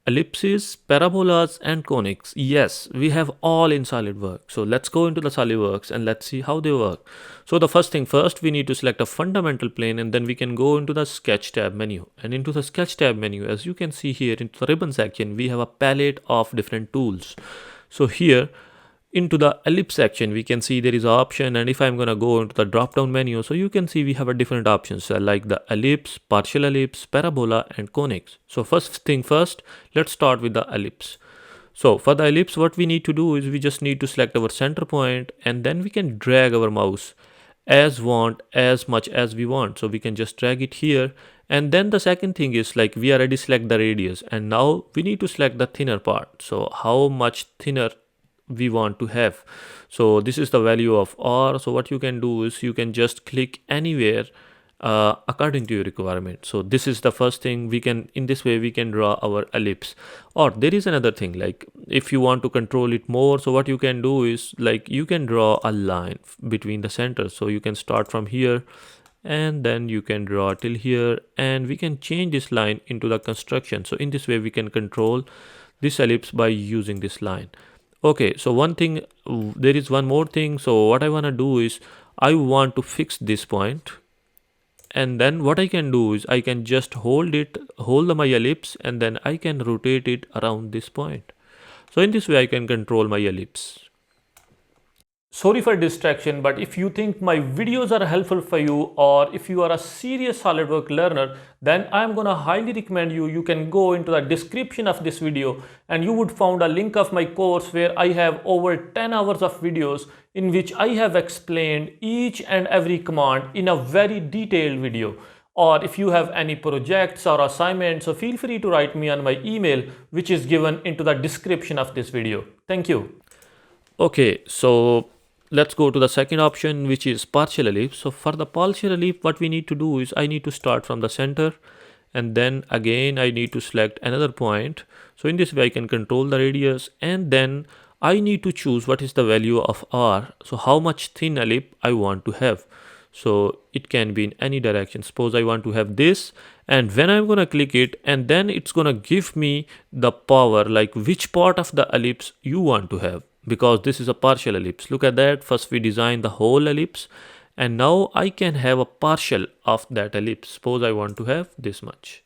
Ellipses, parabolas and conics. Yes, we have all in Solidworks. So let's go into the Solidworks and let's see how they work. So the first thing first, we need to select a fundamental plane and then we can go into the sketch tab menu. And into the sketch tab menu, as you can see here into the ribbon section, we have a palette of different tools. So here into the ellipse section, we can see there is an option, and if I'm going to go into the drop down menu, so you can see we have a different options like the ellipse, partial ellipse, parabola and conics. So first thing first, let's start with the ellipse. So for the ellipse, what we need to do is we just need to select our center point and then we can drag our mouse as much as we want. So we can just drag it here. And then the second thing is like we already select the radius and now we need to select the thinner part. So how much thinner we want to have. So this is the value of R. So what you can do is you can just click anywhere according to your requirement. So this is the first thing we can, in this way we can draw our ellipse. Or there is another thing, like if you want to control it more, so what you can do is like you can draw a line between the centers. So you can start from here and then you can draw till here and we can change this line into the construction. So in this way we can control this ellipse by using this line. Okay, so one thing, there is one more thing. So what I want to do is I want to fix this point, and then what I can do is I can just hold my ellipse, and then I can rotate it around this point. So in this way I can control my ellipse. Sorry for distraction, but if you think my videos are helpful for you, or if you are a serious SolidWorks learner, then I'm gonna highly recommend you can go into the description of this video and you would find a link of my course where I have over 10 hours of videos in which I have explained each and every command in a very detailed video. Or if you have any projects or assignments, so feel free to write me on my email, which is given into the description of this video. Thank you. Okay, so let's go to the second option, which is partial ellipse. So for the partial ellipse, what we need to do is I need to start from the center and then again I need to select another point. So in this way I can control the radius, and then I need to choose what is the value of R. So how much thin ellipse I want to have. So it can be in any direction. Suppose I want to have this, and when I'm gonna click it, and then it's gonna give me the power, like which part of the ellipse you want to have, because this is a partial ellipse. Look at that. First we design the whole ellipse and now I can have a partial of that ellipse. Suppose I want to have this much.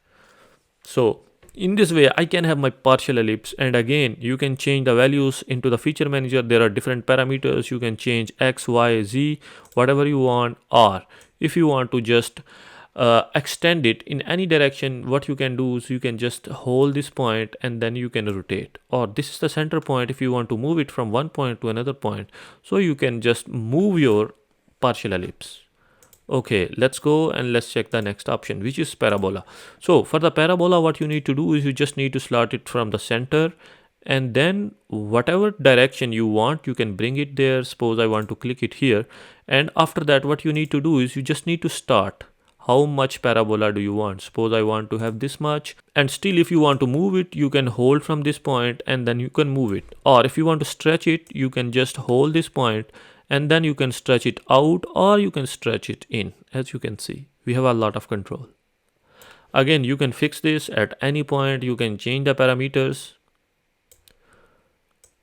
So in this way I can have my partial ellipse, and again you can change the values into the feature manager. There are different parameters. You can change X, Y, Z, whatever you want. Or if you want to just extend it in any direction, what you can do is you can just hold this point and then you can rotate. Or this is the center point. If you want to move it from one point to another point, so you can just move your partial ellipse. Okay, let's go and let's check the next option, which is parabola. So for the parabola, what you need to do is you just need to start it from the center, and then whatever direction you want, you can bring it there. Suppose I want to click it here, and after that what you need to do is you just need to start. How much parabola do you want? Suppose I want to have this much, and still if you want to move it, you can hold from this point and then you can move it. Or if you want to stretch it, you can just hold this point and then you can stretch it out, or you can stretch it in. As you can see, we have a lot of control. Again, you can fix this at any point. You can change the parameters.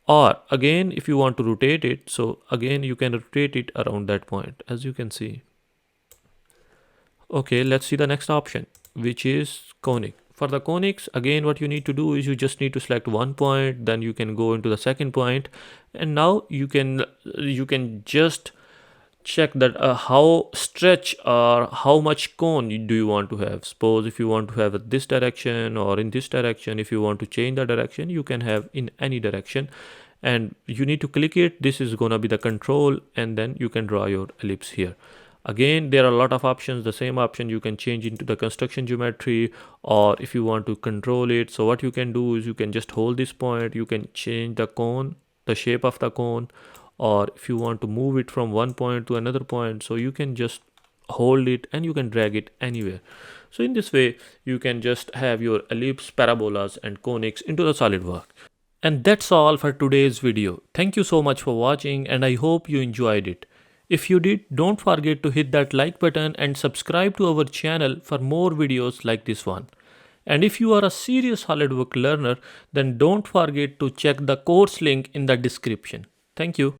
Or again, if you want to rotate it, so again you can rotate it around that point, as you can see. Okay, let's see the next option, which is conic. For the conics, again what you need to do is you just need to select one point, then you can go into the second point, and now you can just check that how stretch or how much cone do you want to have. Suppose if you want to have this direction or in this direction, if you want to change the direction, you can have in any direction, and you need to click it. This is gonna be the control, and then you can draw your ellipse here. Again, there are a lot of options. The same option you can change into the construction geometry, or if you want to control it, so what you can do is you can just hold this point. You can change the cone, the shape of the cone, or if you want to move it from one point to another point, so you can just hold it and you can drag it anywhere. So in this way you can just have your ellipse, parabolas and conics into the SolidWorks. And that's all for today's video. Thank you so much for watching, and I hope you enjoyed it. If you did, don't forget to hit that like button and subscribe to our channel for more videos like this one. And if you are a serious SolidWorks learner, then don't forget to check the course link in the description. Thank you.